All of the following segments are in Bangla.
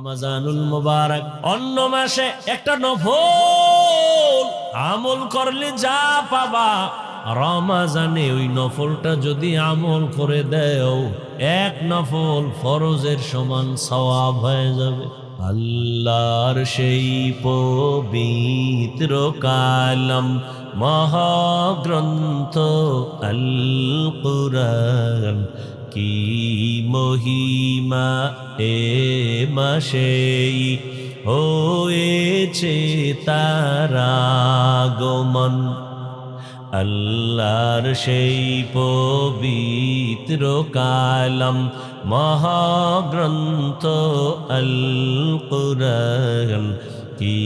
রমজানুল মুবারক অন্য মাসে একটা নফল আমল করলে যা পাবা, রমজানে ওই নফলটা যদি আমল করে দেও, এক নফল ফরজের সমান সওয়াব হয়ে যাবে। আল্লাহর সেই পবিত্র কালাম মহাগ্রন্থ আল কুরআন, কি মহিমা এ মাসেই হয়েছে তার আগমন। আল্লাহর সেই পবিত্র কালাম মহাগ্রন্থ আল কুরআন, কি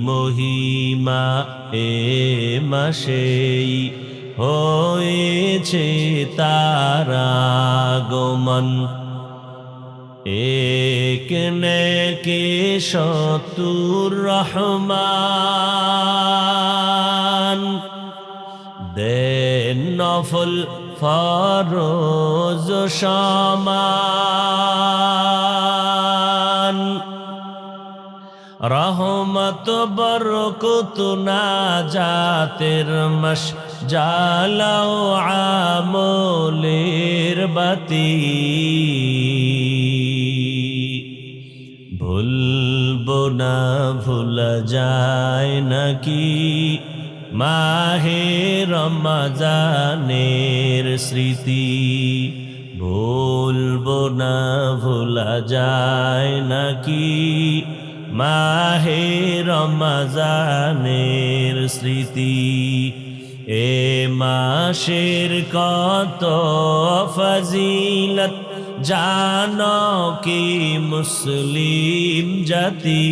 মহিমা এ মাসেই হয়েছে তার আগমন। এক নেকে সত্তুর রহমান, দেন নফল ফরজ সমান। রহমত বরকত নাজাতের মাস, জালাও আমলের বাতি। ভুলবো না ভুলা যায় নাকি মাহে রমজানের স্মৃতি। ভুলবো না ভুলা যায় নাকি মাহে রমজানের স্মৃতি। এ মাসের কত ফজিলত জানো কি মুসলিম জাতি।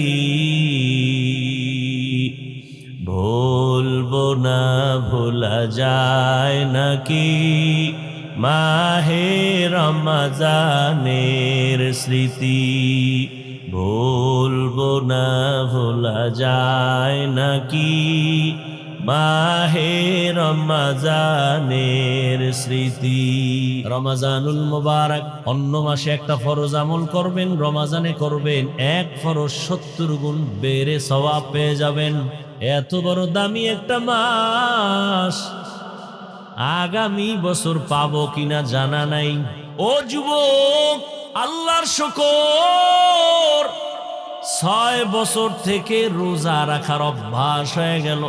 ভুলবো না ভুলা যায় নাকি মাহে রমজানের স্মৃতি। ভুলবো না ভুলা যায় নাকি মাহে রমজানের স্মৃতি। রমজানুল মুবারক অন্য মাসে একটা ফরজ আমল করবেন, রমজানে করবেন, এক ফরজ 70 গুণ বেড়ে সওয়াব পেয়ে যাবেন। এত বড় দামি একটা মাস আগামী বছর পাবো কিনা জানা নাই। ও যুবক, আল্লাহর শুকর, 6 বছর থেকে রোজা রাখার অভ্যাস হয়ে গেল।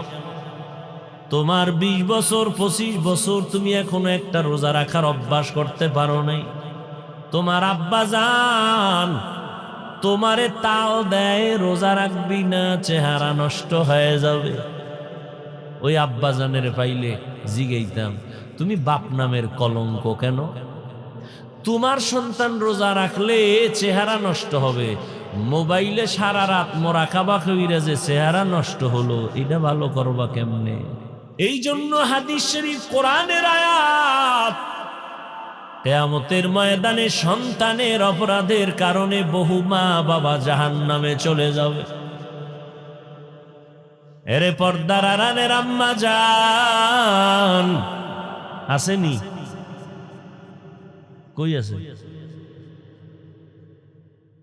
তোমার 20 বছর 25 বছর তুমি এখনো একটা রোজা রাখার অভ্যাস করতে পারো নাই। তোমার আব্বা জান তোমারে তাও দেয়, রোজা রাখবি না, চেহারা নষ্ট হয়ে যাবে। ওই আব্বা জানের পাইলে জিগাইতাম, তুমি বাপ নামের কলঙ্ক কেন? তোমার সন্তান রোজা রাখলে চেহারা নষ্ট হবে, মোবাইলে সারা রাত মোরাকাবা কইরা যে চেহারা নষ্ট হলো, এটা ভালো করবা কেমনে? এই জন্য হাদিস শরীফ কোরআনের আয়াত, কিয়ামতের ময়দানে সন্তানের অপরাধের কারণে বহু মা বাবা জাহান্নামে চলে যাবে। এরে পর্দার আড়ালের আম্মা জান আসেনি? কই আছে?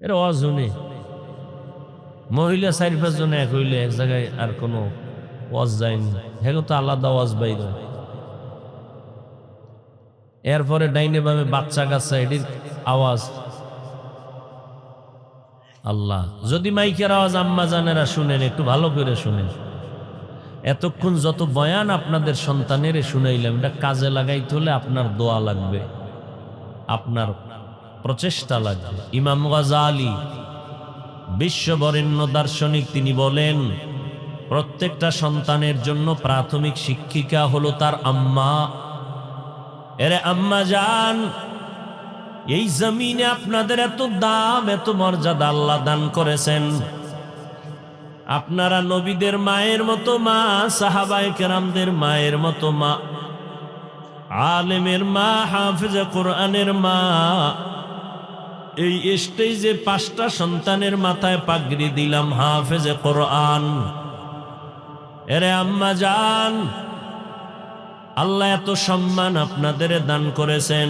এর ওয়াজ শুনে মহিলা 4-5 জন এক হইলে এক জায়গায় আর কোনো ওয়াজ যায়নি, হ্যাঁ তো আলাদা ওয়াজ বাইর। এরপরে ডাইনে বামে বাচ্চা কাচ্চা এটির আওয়াজ। আল্লাহ, যদি মাইকের আওয়াজ আম্মা জানেরা শুনেন, একটু ভালো করে শুনেন। এতক্ষণ যত বয়ান আপনাদের সন্তানের শুনাইলাম, এটা কাজে লাগাইতে হলে আপনার দোয়া লাগবে, আপনার প্রচেষ্টা লাগবে। ইমাম গাজ্জালী বিশ্ববরেণ্য দার্শনিক, তিনি বলেন প্রত্যেকটা সন্তানের জন্য প্রাথমিক শিক্ষিকা হলো তার আম্মা। এরে আম্মা জান, এই জমিনে আপনাদের এত দাম, এত মর্যাদা আল্লাহ দান করেছেন। আপনারা নবীদের মায়ের মতো মা, সাহাবায়ে কেরামদের মায়ের মতো মা, আলেমের মা, হাফেজে কোরআনের মা। এই স্টেজে 5টা সন্তানের মাথায় পাগড়ি দিলাম, হাফেজে কোরআন। এরে আম্মা জান, আল্লাহ এত সম্মান আপনাদের দান করেছেন।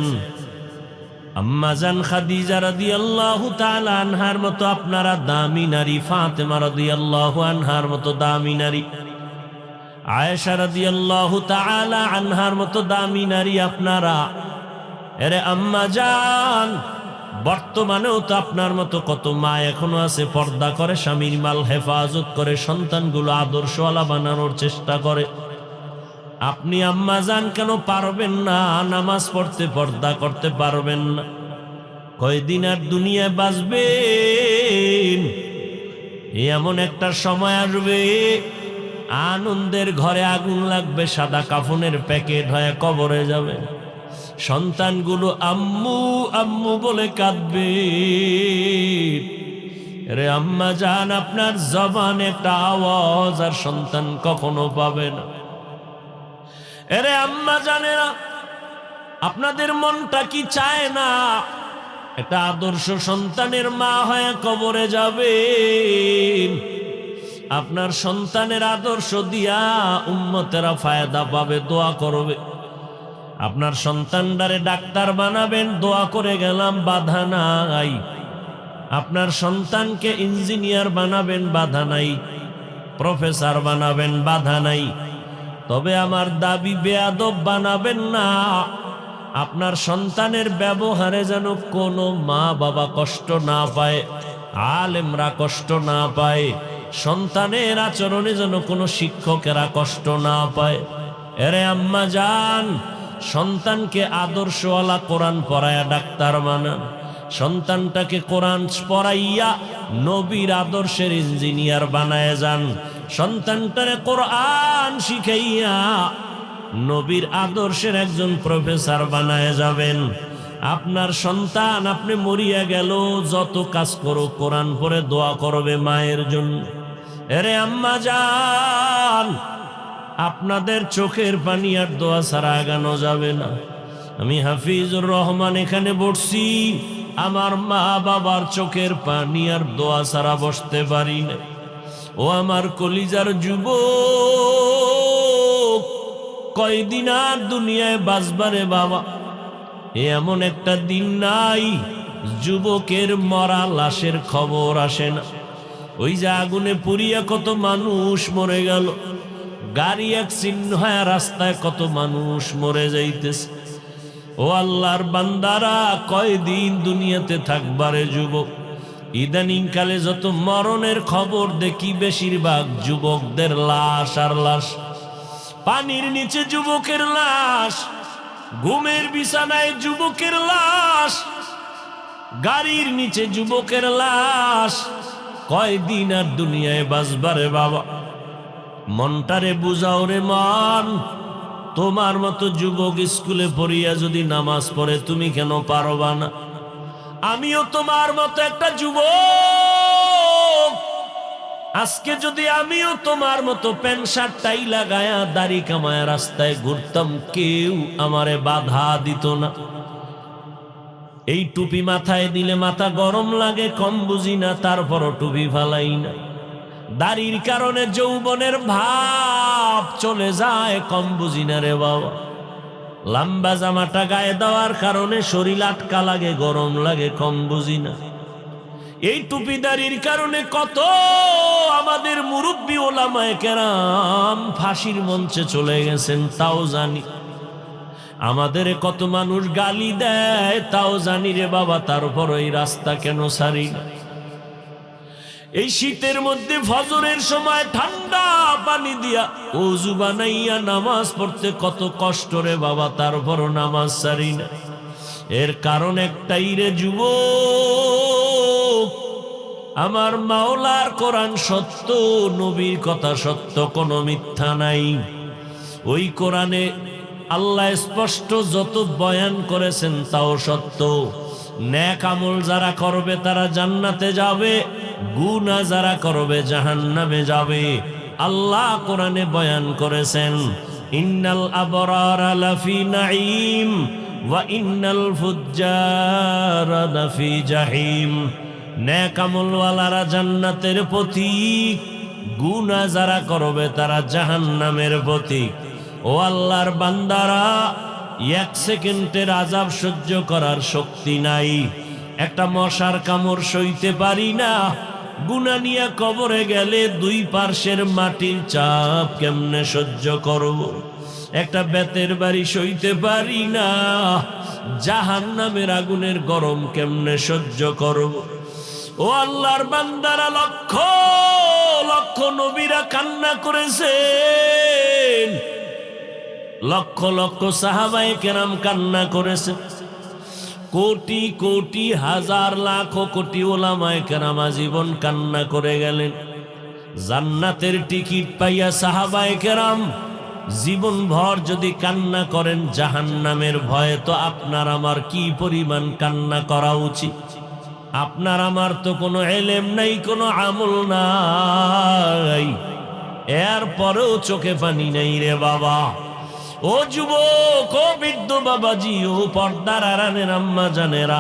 আম্মাজান খাদিজা রাদিয়াল্লাহু তাআলা আনহার মতো আপনারা দামি নারী, ফাতেমা রাদিয়াল্লাহু আনহার মতো দামি নারী, আয়েশা রাদিয়াল্লাহু তাআলা আনহার মতো দামি নারী আপনারা। এরে আম্মাজান, বর্তমানেও তো আপনার মতো কত মা এখনো আছে, পর্দা করে, স্বামীর মাল হেফাজত করে, সন্তানগুলো আদর্শওয়ালা বানানোর চেষ্টা করে। আপনি আম্মাজান কেন পারবেন না? নামাজ পড়তে, পর্দা করতে পারবেন না? কয়দিন আর দুনিয়ায় বাঁচবেন? এমন একটা সময় আসবে আনন্দের ঘরে আগুন লাগবে, সাদা কাফনের প্যাকেট হয়ে কবরে যাবে, সন্তানগুলো আম্মু আম্মু বলে কাঁদবে। রে আম্মাজান, আপনার জবানে একটা আওয়াজ আর সন্তান কখনো পাবে না। এরে আম্মা জানেরা, আপনাদের মনটা কি চায় না একটা আদর্শ সন্তানের মা হয়ে কবরে যাবেন? আপনার সন্তানের আদর্শ দিয়া উম্মতেরা ফায়দা পাবে, দোয়া করবে। আপনার সন্তানটারে ডাক্তার বানাবেন, দোয়া করে গেলাম, বাধা নাই। আপনার সন্তানকে ইঞ্জিনিয়ার বানাবেন, বাধা নাই। প্রফেসর বানাবেন, বাধা নাই। তবে আমার দাবি, বেয়াদব বানাবেন না। আপনার সন্তানের ব্যবহারে যেন কোনো মা বাবা কষ্ট না পায়, আলেমরা কষ্ট না পায়, সন্তানের আচরণে যেন কোনো শিক্ষকেরা কষ্ট না পায়। এরে আম্মা জান, সন্তানকে আদর্শওয়ালা কোরআন পড়ায়া ডাক্তার বানান, সন্তানটাকে কোরআন পড়াইয়া নবীর আদর্শের ইঞ্জিনিয়ার বানায় যান, সন্তানটারে কোরআন শিখাইয়া নবীর আদর্শের একজন প্রফেসর বানায় যাবেন। আপনার সন্তান আপনি মরিয়া গেল, যত কাজ করো কোরআন পড়ে দোয়া করবে মায়ের জন্য। এরে আম্মা জান, আপনাদের চোখের পানি আর দোয়া ছাড়া আগানো যাবে না। আমি হাফিজুর রহমান এখানে বসছি, আমার মা বাবার চোখের পানি আর দোয়া ছাড়া বসতে পারি না। ও আমার কলিজার যুবক, কয়দিন আর দুনিয়ায় বাঁচবারে বাবা? এমন একটা দিন নাই যুবকের মরা লাশের খবর আসে না। ওই যে আগুনে পুড়িয়া কত মানুষ মরে গেল, গাড়ি অ্যাক্সিডেন্ট হয় রাস্তায় কত মানুষ মরে যাইতেছে। ও আল্লাহর বান্দারা, কয়দিন দুনিয়াতে থাকবারে যুবক? ইদানিং কালে যত মরণের খবর দেখি, বেশিরভাগ যুবকদের লাশ আর লাশ। পানির নিচে যুবকের লাশ, ঘুমের বিছানায় যুবকের লাশ, গাড়ির নিচে যুবকের লাশ। কয়দিন আর দুনিয়ায় বাঁচবারে বাবা? মনটারে বুঝাও রে মন। তোমার মতো যুবক স্কুলে পড়িয়া যদি নামাজ পড়ে, তুমি কেন পারবা না? আমিও তোমার মতো একটা যুবক। আজকে যদি আমিও তোমার মতো প্যান্ট শার্ট টাই লাগায়া দাড়ি কামায়া রাস্তায় ঘুরতাম, কেউ আমারে বাধা দিত না। এই টুপি মাথায় দিলে মাথা গরম লাগে, কম বুঝি না, তারপরও টুপি ফালাই না। দাড়ির কারণে যৌবনের ভাব চলে যায়, কম বুঝি না রে বাবা। লম্বা জামাটা গায়ে দেওয়ার কারণে শরীর আটকা লাগে, গরম লাগে, কম বুঝি না। এই টুপি দাড়ির কারণে কত আমাদের মুরব্বী ওলামায়ে কেরাম ফাঁসির মঞ্চে চলে গেছেন, তাও জানি। আমাদের কত মানুষ গালি দেয়, তাও জানি রে বাবা। তারপর এই রাস্তা কেন ছাড়ি না? এই শীতের মধ্যে ফজরের সময় ঠান্ডা পানি দিয়া ওযু বানাইয়া নামাজ পড়তে কত কষ্ট রে বাবা, তারপরও নামাজ ছাড়ি না। এর কারণ একটাই রে যুবক, আমার মাওলার কোরআন সত্য, নবীর কথা সত্য, কোনো মিথ্যা নাই। ওই কোরআনে আল্লাহ স্পষ্ট যত বয়ান করেছেন তাও সত্য। নেক আমল যারা করবে তারা জান্নাতে যাবে, গুনাহ যারা করবে জাহান্নামে যাবে। আল্লাহ কোরআনে বয়ান করেছেন, ইন্নাল আবরারা লাফি নাঈম ওয়া ইন্নাল ফুজ্জারা লাফি জাহিম। নেক আমলওয়ালারা জান্নাতের পথিক, গুনাহ যারা করবে তারা জাহান্নামের পথিক। ও আল্লাহর বান্দারা, এক সেকেন্ডের আযাব সহ্য করার শক্তি নাই, একটা মশার কামড় সইতে পারি না, গুনাহ নিয়ে কবরে গেলে দুই পার্শ্বের মাটির চাপ কেমনে সহ্য করব, একটা বেতের বাড়ি সইতে পারি না, জাহান্নামের আগুনের গরম কেমনে সহ্য করব। ও আল্লাহর বান্দারা, লক্ষ লক্ষ নবীরা কান্না করেছেন, লক্ষ লক্ষ সাহাবায়ে কেরাম কান্না করেছে, কোটি কোটি হাজার লাখ কোটি ওলামায়ে কেরাম আজীবন কান্না করে গেলেন। জান্নাতের টিকিট পাইয়া সাহাবায়ে কেরাম জীবন ভর যদি কান্না করেন, জাহান্নামের ভয়ে তো আপনার আমার কি পরিমাণ কান্না করা উচিত। আপনার আমার তো কোনো ইলম নাই, কোনো আমল নাই, এরপরেও চোখে পানি নাই রে বাবা। ও যুবক, ও বৃদ্ধ বাবাজি, ও পর্দার আড়ালের আম্মা জানেরা,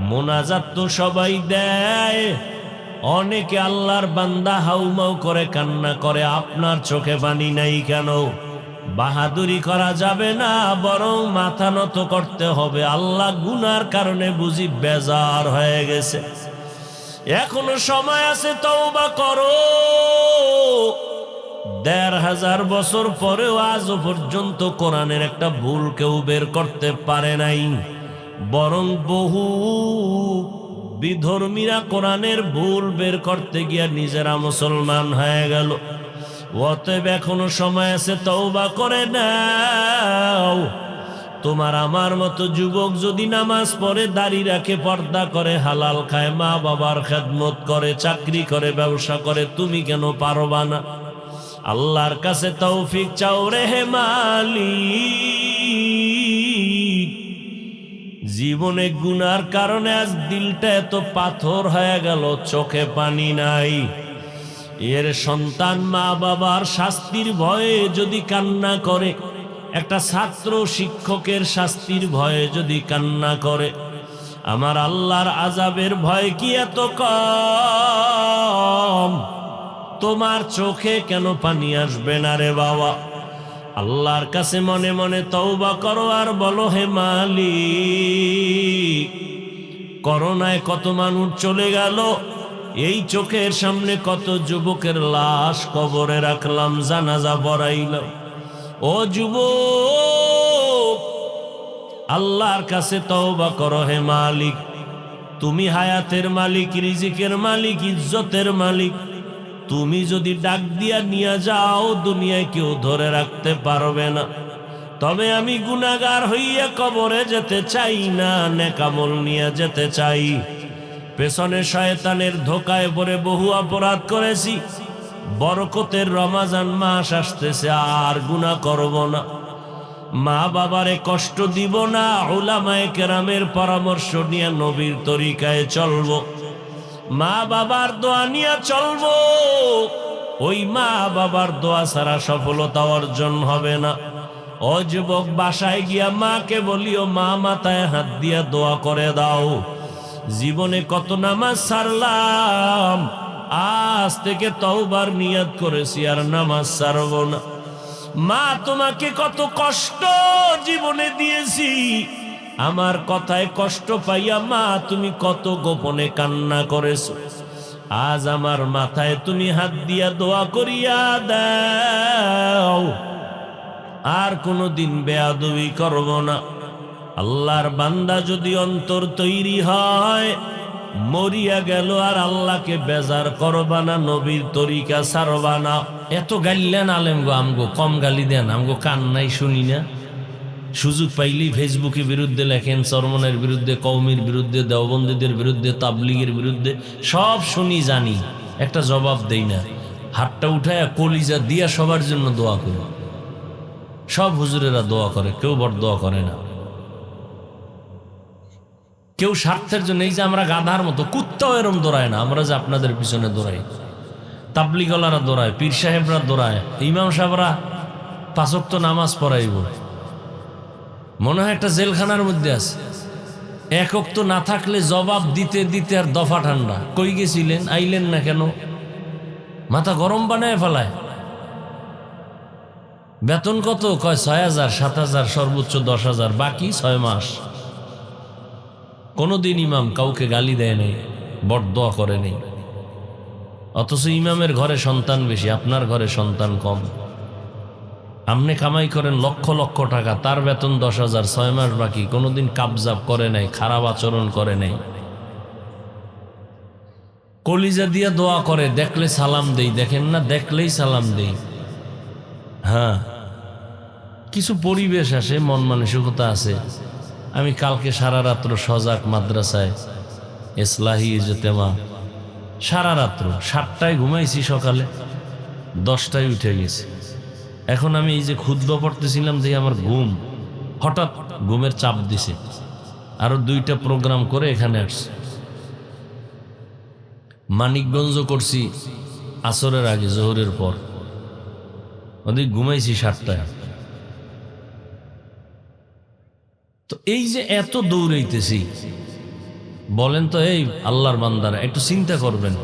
মোনাজাত তো সবাই দেয়, অনেকে আল্লাহর বান্দা হাউমাউ করে কান্না করে, আপনার চোখে পানি নাই কেন? বাহাদুরি করা যাবে না, বরং মাথা নত করতে হবে। আল্লাহ গুনার কারণে বুঝি বেজার হয়ে গেছে, এখনো সময় আছে, তওবা করো। ১৫০০ বছর পরেও আজও পর্যন্ত কোরআনের একটা ভুল কেউ বের করতে পারে নাই, বরং বহু বিধর্মীরা কোরআনের ভুল বের করতে গিয়া নিজেরা মুসলমান হয়ে গেল। অতএব এখনো সময় আছে, তওবা করে নাও। তোমার আমার মতো যুবক যদি নামাজ পড়ে, দাড়ি রাখে, পর্দা করে, হালাল খায়, মা বাবার খেদমত করে, চাকরি করে, ব্যবসা করে, তুমি কেন পারবা না? আল্লাহর কাছে তৌফিক চাও রে হে মালিক। জীবনে গুনার কারণে আজ দিলটা এত পাথর হয়ে গেল, চোখে পানি নাই। এর সন্তান মা বাবার শাস্তির ভয়ে যদি কান্না করে, একটা ছাত্র শিক্ষকের শাস্তির ভয়ে যদি কান্না করে, আমার আল্লাহর আযাবের ভয় কি এত কম? তোমার চোখে কেন পানি আসবে না রে বাবা? আল্লাহর কাছে মনে মনে তওবা করো আর বলো, হে মালিক, করোনায় কত মানুষ চলে গেল, এই চোখের সামনে কত যুবকের লাশ কবরে রাখলাম, জানাজা পড়াইলাম। ও যুবক, আল্লাহর কাছে তওবা করো হে মালিক। তুমি হায়াতের মালিক, রিজিকের মালিক, ইজ্জতের মালিক। তুমি যদি ডাক দিয়া নিয়ে যাও, দুনিয়ায় কেউ ধরে রাখতে পারবে না। তবে আমি গুনাহগার হইয়া কবরে যেতে চাই না, নেকামল নিয়ে যেতে চাই। পেছনে শয়তানের ধোকায় পড়ে বহু অপরাধ করেছি, বরকতের রমজান মাস আসতেছে, আর গুনাহ করব না। মা বাবারে কষ্ট দিব না, উলামায়ে কেরামের পরামর্শ নিয়ে নবীর তরিকায় চলবো, মা বাবার দোয়া নিয়ে চলবো। ওই মা বাবার দোয়া ছাড়া সফলতা অর্জন হবে না। ও যুবক, বাসায় গিয়া মাকে বলিও, মা মাথায় হাত দিয়া দোয়া করে দাও। জীবনে কত নামাজ ছাড়লাম, আজ থেকে তওবার নিয়ত করেছি আর নামাজ ছাড়ব না। মা, তোমাকে কত কষ্ট জীবনে দিয়েছি, আমার কথায় কষ্ট পাইয়া মা তুমি কত গোপনে কান্না করেছো। আজ আমার মাথায় তুমি হাত দিয়া দোয়া করিয়া দাও, আর কোনদিন বেয়াদবি করব না। আল্লাহর বান্দা যদি অন্তর তৈরি হয়, মরিয়া গেল আর আল্লাহকে বেজার করবা না, নবীর তরিকা ছাড়বা না। এত গাইলেন আলেম গো, আমগো কম গালি দেন, আমগো কান নাই, শুনি না। সুযোগ পাইলেই ফেসবুকের বিরুদ্ধে লেখেন, চরমনের বিরুদ্ধে, কওমির বিরুদ্ধে, দেওবন্দীদের বিরুদ্ধে, তাবলিগের বিরুদ্ধে, সব শুনি জানি, একটা জবাব দেই না। হাতটা উঠায় কলিজা দিয়া সবার জন্য দোয়া করি। সব হুজুরেরা দোয়া করে, কেউ বড় দোয়া করে না। কেউ স্বার্থের জন্য, এই যে আমরা গাধার মতো, কুত্তাও এরম দৌড়ায় না, আমরা যে আপনাদের পিছনে দৌড়াই। তাবলিগলারা দৌড়ায়, পীর সাহেবরা দৌড়ায়, ইমাম সাহেবরা ৫ ওয়াক্ত নামাজ পড়াইব, মনে হয় একটা জেলখানার মধ্যে আছে। ১ ওয়াক্ত না থাকলে জবাব দিতে দিতে আর দফা ঠান্ডা। কই গেছিলেন, আইলেন না কেন? মাথা গরম বানায় ফেলায়। বেতন কত? কয় 6,000, 7,000, সর্বোচ্চ 10,000, বাকি 6 মাস। কোনোদিন ইমাম কাউকে গালি দেয় নাই, বরদোয়া করে নেই। অথচ ইমামের ঘরে সন্তান বেশি, আপনার ঘরে সন্তান কম। আপনি কামাই করেন লক্ষ লক্ষ টাকা, তার বেতন 10,000, 6 মাস বাকি, কোনোদিন কাবজাব করে নাই, খারাপ আচরণ করে নাই। কলিজা দিয়া দোয়া করে, দেখলে সালাম দেই, দেখেন না দেখলেই সালাম দেই। হ্যাঁ, কিছু পরিবেশ আসে, মন মানসিকতা আছে। আমি কালকে সারা রাত্র সজাগ মাদ্রাসায় ইসলাহি ইজতেমা, সারা রাত্র 7টায় ঘুমাইছি, সকালে 10টায় উঠে গেছি। এখন আমি এই যে খুতবা পড়তেছিলাম দেখি আমার হঠাৎ ঘুমের চাপ দিছে। আরো 2টা প্রোগ্রাম করে এখানে আসছি। মানিকগঞ্জ করছি আসরের আগে, জোহরের পর, ওদিক ঘুমাইছি 7টায়। তো এই যে এত দৌড়াইতেছি, বলেন তো এই আল্লাহর বান্দারা একটু চিন্তা করবেন।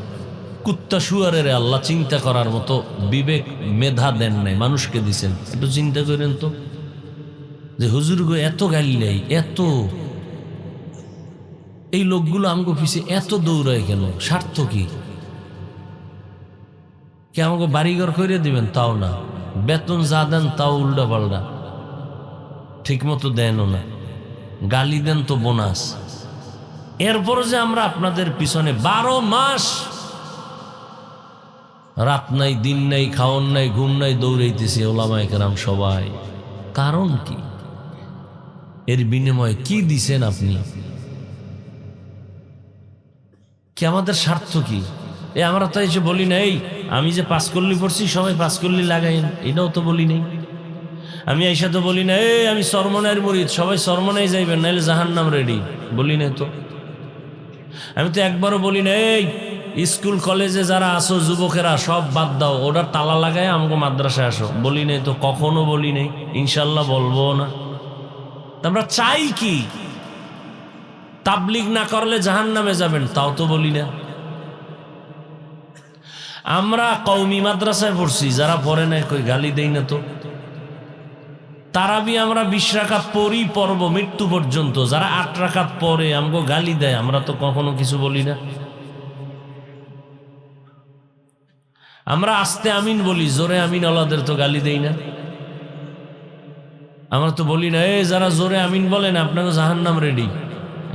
কুত্তা শুয়ারের আল্লাহ চিন্তা করার মতো বিবেক মেধা দেন নাই, মানুষকে দিছেন। একটু চিন্তা করেন তো, যে হুজুর গো এত গালি নেই, এত এই লোকগুলো আমগো পিছে এত দৌড়ায় কেন? স্বার্থ কি? কে আমাকে বাড়িঘর করে দিবেন? তাও না। বেতন যা দেন তাও উল্টা পাল্টা, ঠিক মতো দেনও না। গালি দেন তো বোনাস। এরপর যে আমরা আপনাদের পিছনে 12 মাস রাত নাই দিন নাই খাওন নাই ঘুম নাই দৌড়াইতেছি, ওলামায়ে কেরাম সবাই। কারণ কি? এর বিনিময়ে কি দিছেন আপনি? কি আমাদের স্বার্থ কি? আমরা তো এসে বলি না এই আমি যে 5 কল্লি পড়ছি সবাই 5 কল্লি লাগাইন, এটাও তো বলি নাই। আমি আইসা তো বলি না এই আমি চরমনাইয়ের মুরিদ, সবাই চরমনাই যাইবেন নাহলে জাহান্নাম রেডি, বলি না তো। আমি তো একবারও বলি না এই স্কুল কলেজে যারা আসো যুবকেরা সব বাদ দাও, ওটার তালা লাগায় আমাকে মাদ্রাসায় আসো, বলি নাই তো, কখনো বলি নাই, ইনশাল্লাহ বলবো না। আমরা চাই কি? তাবলিগ না করলে জাহান্নামে যাবেন, তাও তো বলি না। আমরা কওমি মাদ্রাসায় পড়ছি, যারা পড়ে না কই গালি দেই না তো। তারাবি আমরা 20 রাকাত পড়ি, পড়ব মৃত্যু পর্যন্ত। যারা 8 রাকাত পড়ে আমাকে গালি দেয়, আমরা তো কখনো কিছু বলি না। আমরা আস্তে আমিন বলি, জোরে আমিন ওলাদের তো গালি দেই না। আমরা তো বলি না এই যারা জোরে আমিন বলেন আপনাকে জাহান্নাম রেডি,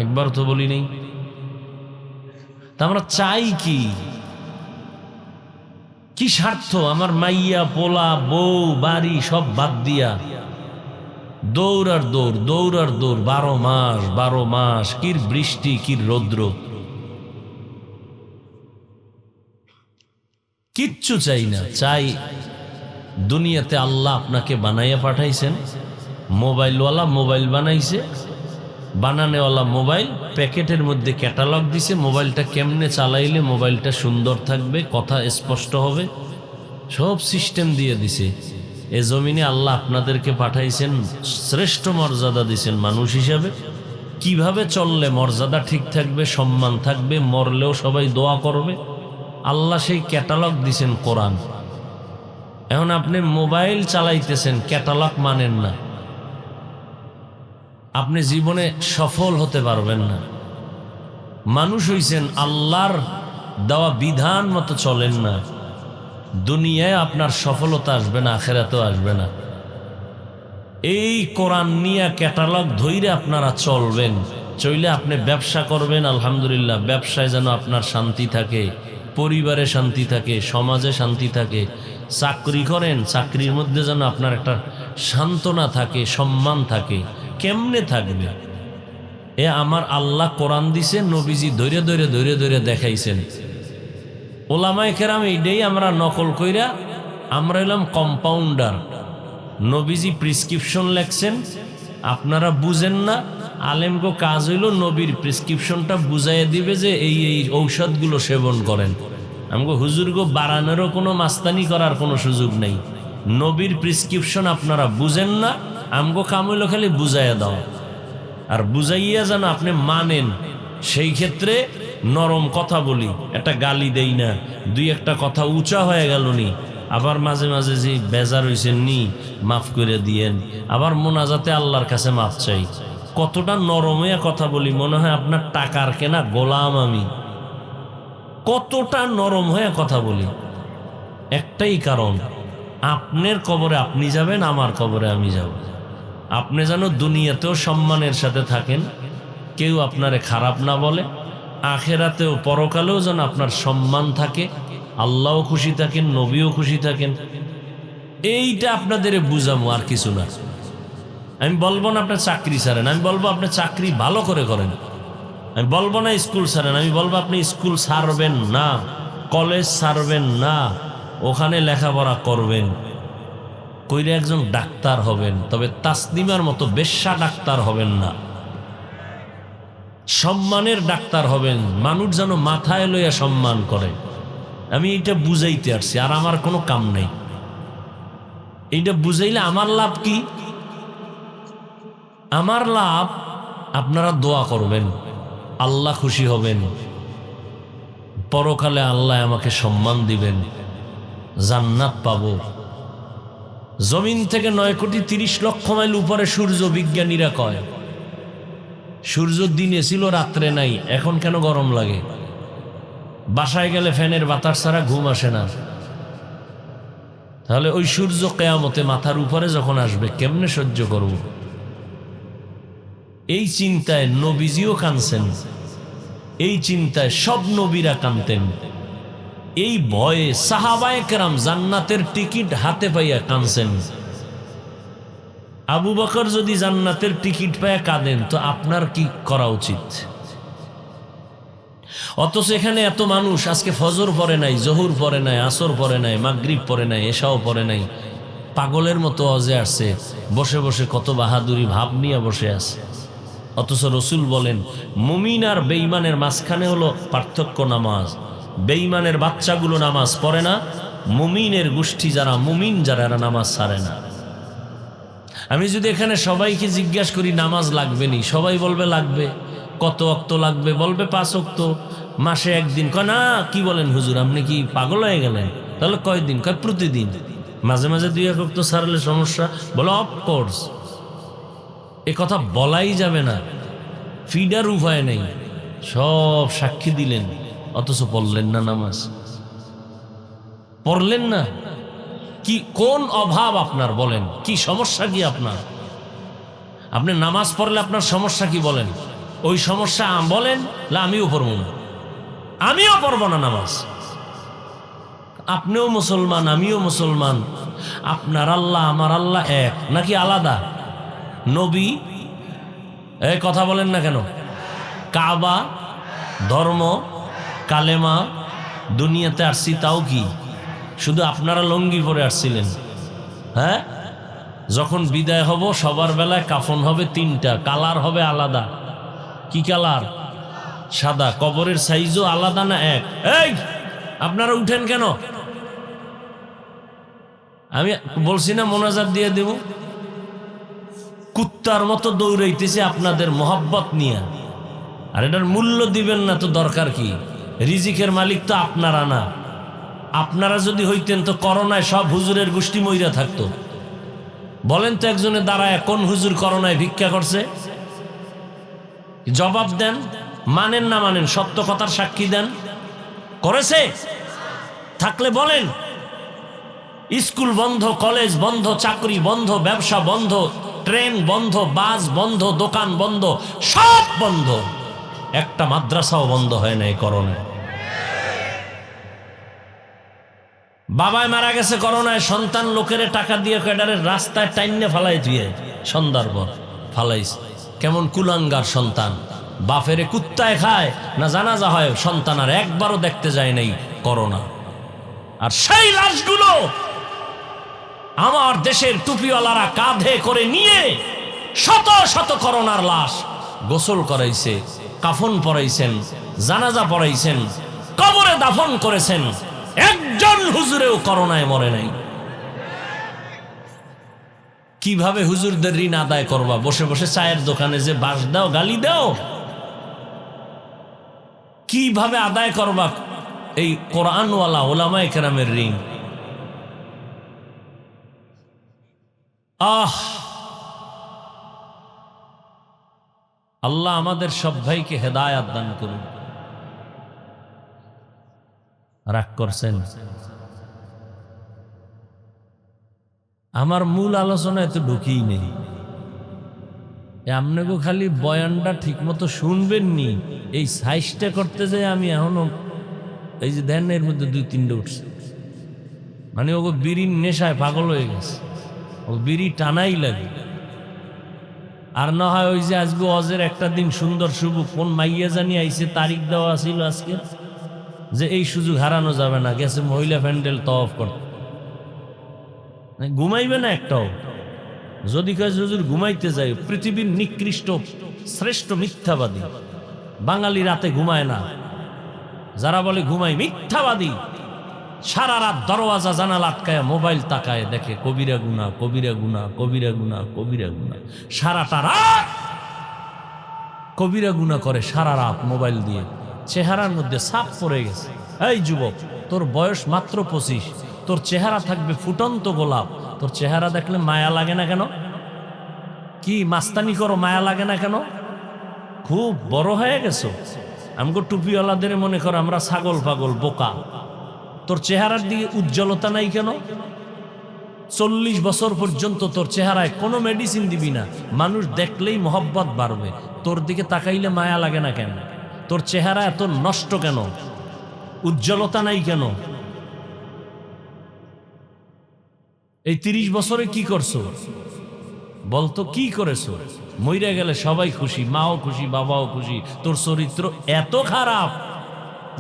একবার তো বলি নেই। তা আমরা চাই কি? কি স্বার্থ? আমার মাইয়া পোলা বউ বাড়ি সব বাদ দিয়া দৌড় আর দৌড়, দৌড় আর দৌড়, 12 মাস 12 মাস, কির বৃষ্টি কির রৌদ্র, কিচ্ছু চাই না। চাই দুনিয়াতে আল্লাহ আপনাকে বানাইয়া পাঠাইছেন, মোবাইলওয়ালা মোবাইল বানাইছে, বানানেওয়ালা মোবাইল, প্যাকেটের মধ্যে ক্যাটালগ দিছে, মোবাইলটা কেমনে চালাইলে মোবাইলটা সুন্দর থাকবে, কথা স্পষ্ট হবে, সব সিস্টেম দিয়ে দিছে। এ জমিনে আল্লাহ আপনাদেরকে পাঠাইছেন, শ্রেষ্ঠ মর্যাদা দিছেন মানুষ হিসাবে। কিভাবে চললে মর্যাদা ঠিক থাকবে, সম্মান থাকবে, মরলেও সবাই দোয়া করবে, আল্লাহ সেই ক্যাটালগ দিছেন কোরআন। এখন আপনি মোবাইল চালাইতেছেন, ক্যাটালগ মানেন না, আপনি জীবনে সফল হতে পারবেন না। মানুষ হইছেন, আল্লাহর দেওয়া বিধান মতো চলেন না, দুনিয়ায় আপনার সফলতা আসবে না, আখিরাতেও আসবে না। এই কোরআন নিয়ে ক্যাটালগ ধইরে আপনারা চলবেন, চইলে আপনি ব্যবসা করবেন, আলহামদুলিল্লাহ, ব্যবসায় যেন আপনার শান্তি থাকে, পরিবারে শান্তি থাকে, সমাজে শান্তি থাকে। চাকরি করেন, চাকরির মধ্যে যেন আপনার একটা সান্ত্বনা থাকে, সম্মান থাকে। কেমনে থাকবে? এ আমার আল্লাহ কোরআন দিছে, নবীজি ধৈরে ধৈরে ধৈরে ধৈরে দেখাইছেন। ওলামায়ে কেরাম এইটাই আমরা নকল কইরা, আমরা এলাম কম্পাউন্ডার। নবীজি প্রেসক্রিপশন লেখছেন, আপনারা বুঝেন না, আলেমগো কাজ হইল নবীর প্রেসক্রিপশনটা বুঝাইয়া দিবে যে এই এই ঔষধগুলো সেবন করেন। আমগো হুজুরগো বাড়ানোরও কোনো মাস্তানি করার কোনো সুযোগ নেই। নবীর প্রেসক্রিপশন আপনারা বুঝেন না, আমগো কাম হইল খালি বুঝাইয়া দাও, আর বুঝাইয়া যেন আপনি মানেন। সেই ক্ষেত্রে নরম কথা বলি, একটা গালি দেই না, 2 একটা কথা উঁচা হয়ে গেল নি, আবার মাঝে মাঝে যে বেজার হইছেন নি মাফ করে দিয়েন, আবার মোনাজাতে আল্লাহর কাছে মাফ চাই। কতটা নরম হয়ে কথা বলি, মনে হয় আপনার টাকার কেনা গোলাম আমি। কতটা নরম হয়ে কথা বলি, একটাই কারণ, আপনার কবরে আপনি যাবেন, আমার কবরে আমি যাব। আপনি যেন দুনিয়াতেও সম্মানের সাথে থাকেন, কেউ আপনারে খারাপ না বলে, আখেরাতেও পরকালেও যেন আপনার সম্মান থাকে, আল্লাহও খুশি থাকেন, নবীও খুশি থাকেন। এইটা আপনাদের বুঝামো, আর কিছু না। আমি বলবো না আপনার চাকরি ছাড়েন, আমি বলবো আপনি চাকরি ভালো করে করেন। আমি বলবো না স্কুল ছাড়েন, আমি বলবো আপনি স্কুল ছাড়বেন না, কলেজ ছাড়বেন না, ওখানে লেখাপড়া করবেন, কইরে একজন ডাক্তার হবেন। তবে তাসনিমার মতো বেশ্যা ডাক্তার হবেন না, সম্মানের ডাক্তার হবেন, মানুষ যেন মাথায় লইয়া সম্মান করে। আমি এটা বুঝাইতে আসছি, আর আমার কোনো কাম নেই। এইটা বুঝাইলে আমার লাভ কি? আমার লাভ আপনারা দোয়া করবেন, আল্লাহ খুশি হবেন, পরকালে আল্লাহ আমাকে সম্মান দিবেন, জান্নাত পাবো। জমিন থেকে 9,30,00,000 মাইল উপরে সূর্য, বিজ্ঞানীরা কয় সূর্য দিনে ছিল, রাত্রে নাই। এখন কেন গরম লাগে? বাসায় গেলে ফ্যানের বাতাস ছাড়া ঘুম আসে না। তাহলে ওই সূর্য কিয়ামতে মাথার উপরে যখন আসবে, কেমনে সহ্য করব? এই চিন্তায় নবীজিও কাঁদছেন, এই চিন্তায় সব নবীরা কাঁদতেন, এই ভয়ে সাহাবায়ে কেরাম জান্নাতের টিকিট হাতে পাইয়া কাঁদছেন। আবু বকর যদি জান্নাতের টিকিট পাইয়া কাঁদেন, তো আপনার কি করা উচিত? অথচ এখানে এত মানুষ আজকে ফজর পড়ে নাই, জহুর পড়ে নাই, আসর পড়ে নাই, মাগরিব পড়ে নাই, এশাও পড়ে নাই, পাগলের মতো অজে আসছে, বসে বসে কত বাহাদুরি ভাব নিয়ে বসে আছে। অথচ রসুল বলেন, মুমিন আর বেঈমানের মাঝখানে হলো পার্থক্য নামাজ। বেঈমানের বাচ্চাগুলো নামাজ পড়ে না, মুমিনের গোষ্ঠী যারা মুমিন, যারা এরা নামাজ ছাড়ে না। আমি যদি এখানে সবাইকে জিজ্ঞাসা করি নামাজ লাগবে নি, সবাই বলবে লাগবে। কত ওয়াক্ত লাগবে? বলবে 5 ওয়াক্ত, মাসে একদিন। কয় না, কি বলেন হুজুর, আপনি কি পাগল হয়ে গেলেন? তাহলে কয়দিন? কয় প্রতিদিন। মাঝে মাঝে 2 ওয়াক্ত ছাড়লে সমস্যা? বলে অফকোর্স। এ কথা বলাই যাবে না, ফিডার উপায় নেই। সব সাক্ষী দিলেন, অথচ পড়লেন না নামাজ, পড়লেন না। কি কোন অভাব আপনার বলেন? কি সমস্যা কি আপনার? আপনি নামাজ পড়লে আপনার সমস্যা কি বলেন? ওই সমস্যা বলেন, আমিও পড়ব না, আমিও পড়ব না নামাজ। আপনিও মুসলমান, আমিও মুসলমান। আপনার আল্লাহ আমার আল্লাহ এক নাকি আলাদা? নবী, এই কথা বলেন না কেন? কাবা, ধর্ম, কালেমা, দুনিয়াতে আসছি তাও কি শুধু আপনারা লঙ্গি পরে আসছিলেন? হ্যাঁ, যখন বিদায় হব সবার বেলায় কাফন হবে 3টা, কালার হবে আলাদা। কি কালার? সাদা। কবরের সাইজও আলাদা না এক? এই আপনারা উঠেন কেন? আমি বলছি না মোনাজাত দিয়ে দেব? কুত্তার মতো দৌড়াইতেছে আপনাদের মোহাব্বত নিয়ে, আর এটার মূল্য দিবেন না তো দরকার কি? রিজিকের মালিক তো আপনারা না। আপনারা যদি হইতেন তো করোনায় সব হুজুরের গোষ্ঠী মইরা থাকতো। বলেন তো একজনে দাঁড়ায় কোন হুজুর করোনায় ভিক্ষা করছে? জবাব দেন। মানেন না মানেন, সত্য কথার সাক্ষী দেন। করেছে? থাকলে বলেন। স্কুল বন্ধ, কলেজ বন্ধ, চাকরি বন্ধ, ব্যবসা বন্ধ, ট্রেন বন্ধ, বাস বন্ধ, দোকান বন্ধ, সব বন্ধ। একটা মাদ্রাসাও বন্ধ হয় না এই করোনায়। বাবায় মারা গেছে করোনায়, সন্তান লোকের টাকা দিয়ে ক্যাডারের রাস্তায় টাইনে ফালাই দিয়ে সন্ধ্যার পর ফালাইছে। কেমন কুলাঙ্গার সন্তান! বাপেরে কুত্তায় খায় না জানাজা হয়, সন্তান আর একবারও দেখতে যায় নাই করোনা। আর সেই লাশগুলো আমার দেশের টুপিওয়ালারা কাঁধে করে নিয়ে শত শত করোনার লাশ গোসল করাইছে, কাফন পরাইছেন, জানাজা পড়াইছেন, কবরে দাফন করেছেন। একজন হুজুরেও করোনায় মরে নাই। কিভাবে হুজুরদের ঋণ আদায় করবা? বসে বসে চায়ের দোকানে যে বাস দাও, গালি দাও? কিভাবে আদায় করবা এই কোরআনওয়ালা ওলামায়ে কেরামের ঋণ? আহ, আল্লাহ আমাদের সব ভাইকে হেদায়াত দান করুন। রাগ করছেন? আমার মূল আলোচনায় তো ঢুকিই নেই। আপনাকে খালি বয়ানটা ঠিক মতো শুনবেন নি, এই সাইজটা করতে যাই আমি এখনো এই যে ধ্যান এর মধ্যে 2-3টে উঠছে। মানে ওকে বিড়ির নেশায় পাগল হয়ে গেছে, ও বিড়ি টানাই লাগে। আর না হয় ওই যে আজকে অজের একটা দিন সুন্দর শুভ কোন মাইয়া জানি আইছে, তারিখ দেওয়া ছিল আজকে, যে এই সুযোগ হারানো যাবে না, গেছে মহিলা প্যান্ডেল তওয়াফ করতে। ঘুমাইবে না একটাও। যদি কাজ হুজুর ঘুমাইতে যায়, পৃথিবীর নিকৃষ্ট শ্রেষ্ঠ মিথ্যাবাদী। বাঙালি রাতে ঘুমায় না, যারা বলে ঘুমাই মিথ্যাবাদী। সারা রাত দরওয়াজা জানালা আটকায় মোবাইল তাকায়, দেখে কবিরা গুনাহ, কবিরা গুনাহ, কবিরা গুনাহ, কবিরা গুনাহ। সারাটা রাত কবিরা গুনাহ করে, সারা রাত মোবাইল দিয়ে। চেহারার মধ্যে ছাপ পড়ে গেছে। এই যুবক, তোর বয়স মাত্র 25, তোর চেহারা থাকবে ফুটন্ত গোলাপ। তোর চেহারা দেখলে মায়া লাগে না কেন? কি মাস্তানি করো, মায়া লাগে না কেন? খুব বড় হয়ে গেছো। আমগো টুপিওয়ালাদের মনে করো আমরা ছাগল পাগল বোকা। তোর চেহারার দিকে উজ্জ্বলতা নাই কেন? 40 বছর পর্যন্ত তোর চেহারায় কোনো মেডিসিন দিবি না, মানুষ দেখলেই মহব্বত বাড়বে। তোর দিকে তাকাইলে মায়া লাগে না কেন? তোর চেহারা এত নষ্ট কেন? উজ্জ্বলতা নাই কেন? এই 30 বছরে কি করছো বলতো? কি করেছো? মইরা গেলে সবাই খুশি, মাও খুশি, বাবাও খুশি। তোর চরিত্র এত খারাপ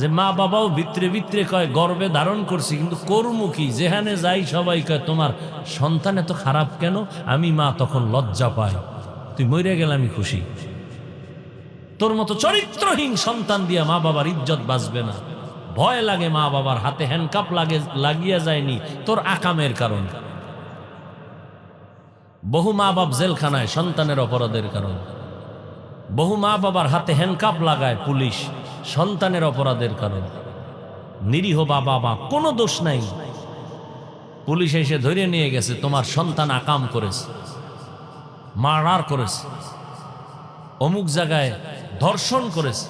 যে মা বাবাও ভিতরে ভিতরে কয় গর্বে ধারণ করছি, কিন্তু কর্মুখী যেখানে যাই সবাই কয় তোমার সন্তান এত খারাপ কেন? আমি মা তখন লজ্জা পাই। তুই মইরা গেলে আমি খুশি। তোর মতো চরিত্রহীন সন্তান দিয়া মা বাবার ইজ্জত বাঁচবে না। ভয় লাগে, মা বাবার হাতে হ্যান্ডকাপ লাগিয়া যায়নি তোর আকামের কারণে। বহু মা বাপ জেলখানায় সন্তানের অপরাধের কারণে। বহু মা বাবার হাতে হ্যান্ডকাপ লাগায় পুলিশ সন্তানের অপরাধের কারণে। নিরীহ বাবা মা কোনো দোষ নাই, পুলিশ এসে ধরে নিয়ে গেছে তোমার সন্তান আকাম করেছে, মার্ডার করেছে, অমুক জায়গায় ধর্ষণ করেছে।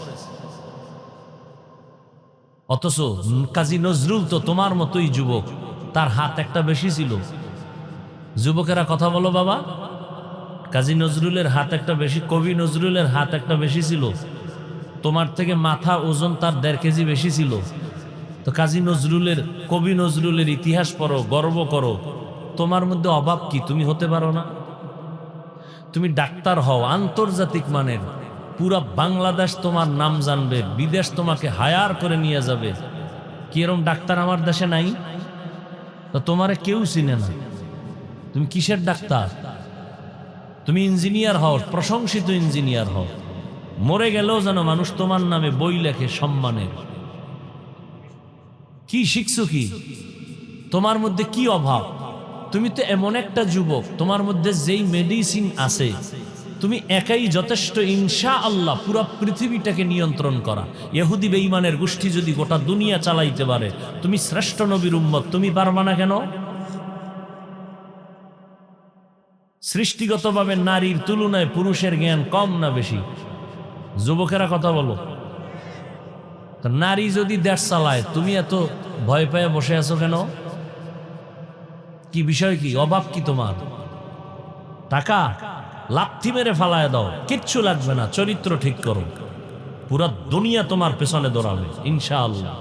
অথচ কাজী নজরুল তো তোমার মতোই যুবক, তার হাত একটা বেশি ছিল। যুবকেরা কথা বলো বাবা, কাজী নজরুলের হাত একটা বেশি, কবি নজরুলের হাত একটা বেশি ছিল। তোমার থেকে মাথা ওজন তার 1.5 কেজি বেশি ছিল। তো কাজী নজরুলের, কবি নজরুলের ইতিহাস পড়ো, গর্ব করো। তোমার মধ্যে অভাব কি? তুমি হতে পারো না? তুমি ডাক্তার হও আন্তর্জাতিক মানের, পুরা বাংলাদেশ তোমার নাম জানবে, বিদেশ তোমাকে হায়ার করে নিয়ে যাবে। কি এরকম ডাক্তার আমার দেশে নাই? তো তোমারে কেউ চিনে না। তুমি কিসের ডাক্তার? তুমি ইঞ্জিনিয়ার হও, প্রশংসিত ইঞ্জিনিয়ার হও। মরে গেলেও যেন মানুষ তোমার নামে বই লেখে সম্মানের। কি শিখছো? কি তোমার মধ্যে কি অভাব? তুমি তো এমন একটা যুবক, তোমার মধ্যে যেই মেডিসিন আছে তুমি একাই যথেষ্ট ইনশাআল্লাহ পুরা পৃথিবীটাকে নিয়ন্ত্রণ করা। ইহুদি বেঈমানের গোষ্ঠী যদি গোটা দুনিয়া চালাইতে পারে, তুমি শ্রেষ্ঠ নবীর উম্মত, তুমি পারবা না কেন? সৃষ্টিগতভাবে নারীর তুলনায় পুরুষের জ্ঞান কম না বেশি? যুবকেরা কথা বলো। নারী যদি দেশ চালায়, তুমি এত ভয় পেয়ে বসে আছো কেন? কি বিষয়? কি অভাব? কি তোমার? টাকা লাথি মেরে ফালায় দাও, কিচ্ছু লাগবে না। চরিত্র ঠিক করো, পুরা দুনিয়া তোমার পেছনে দৌড়াবে ইনশাআল্লাহ।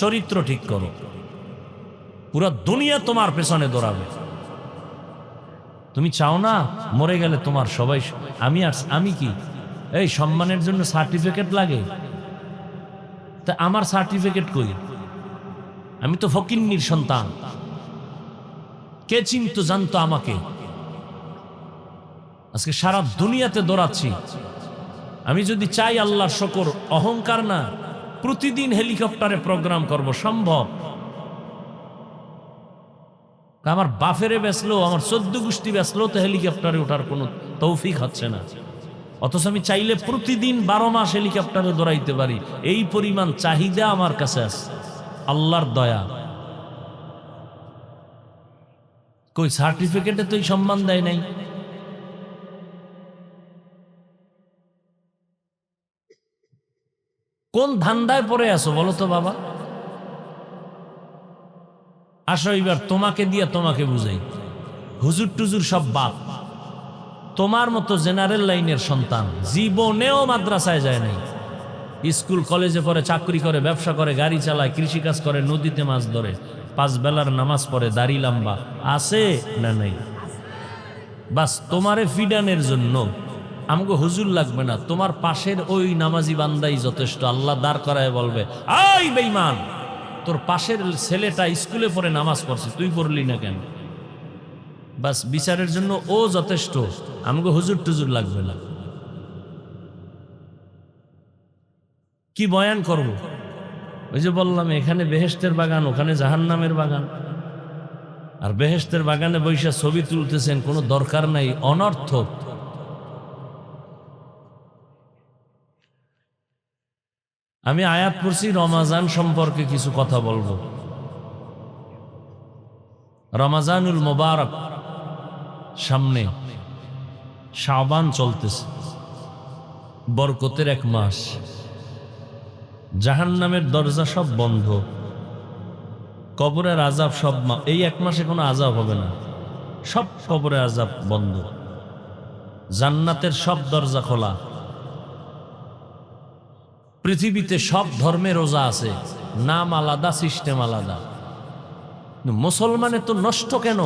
চরিত্র ঠিক করো, পুরা দুনিয়া তোমার পেছনে দৌড়াবে। তুমি চাও না মরে গেলে তোমার সবাই? আমি কি এই সম্মানের জন্য সার্টিফিকেট লাগে? তা আমার সার্টিফিকেট কই? আমি তো ফকিন্নির সন্তান। কে চিনতো জানতো আমাকে? আজকে সারা দুনিয়াতে দৌড়াচ্ছি। আমি যদি চাই আল্লাহর শকর, অহংকার না, প্রতিদিন হেলিকপ্টারে প্রোগ্রাম করব, সম্ভব। আমার বাফেরে বেসলো, আমার 14 গোষ্ঠী বেসলো তো হেলিকপ্টারে ওঠার কোনো তৌফিক হচ্ছে না। অথচ আমি চাইলে প্রতিদিন 12 মাস হেলিকপ্টারে দৌড়াইতে পারি। এই পরিমাণ চাহিদা আমার কাছে আছে, আল্লাহর দয়া। কই সার্টিফিকেটে তো এই সম্মান দেয় নাই। কোন ধান্দায় পড়ে আছো বলো তো বাবা? আসো এবার তোমাকে দিয়া তোমাকে বুঝাই। হুজুর টুজুর সব বাপ। তোমার মতো জেনারেল লাইনের সন্তান জীবনেও মাদ্রাসায় যায় নাই, স্কুল কলেজে পড়ে, চাকরি করে, ব্যবসা করে, গাড়ি চালায়, কৃষিকাজ করে, নদীতে মাছ ধরে, 5 বেলার নামাজ পড়ে, দাড়ি লম্বা আছে না নাই? বাস তোমারে ফিডানের জন্য আমাকে হুজুর লাগবে না, তোমার পাশের ওই নামাজি বান্দাই যথেষ্ট। আল্লাহ দাঁড় করায় বলবে, আই বেঈমান, তোর পাশের ছেলেটা স্কুলে পড়ে নামাজ পড়ছে, তুই পড়লি না কেন? বাস বিচারের জন্য ও যথেষ্ট, আমাকে হুজুর টুজুর লাগবে না। কি বয়ান করব? ওই যে বললাম, এখানে বেহেশতের বাগান, ওখানে জাহান্নামের বাগান। আর বেহেশতের বাগানে বৈশা ছবি তুলতেছেন, কোনো দরকার নাই, অনর্থক। আমি আয়াত পড়ছি, রমাজান সম্পর্কে কিছু কথা বলবো। রমাজানুল মোবারক সামনে, শাবান চলতেছে, বরকতের এক মাস। জাহান্নামের দরজা সব বন্ধ, কবরের আযাব সব এই এক মাসে কোনো আযাব হবে না, সব কবরের আযাব বন্ধ। জান্নাতের সব দরজা খোলা। পৃথিবীতে সব ধর্মে রোজা আছে, নাম আলাদা, সিস্টেম আলাদা। মুসলমানে তো নষ্ট কেন?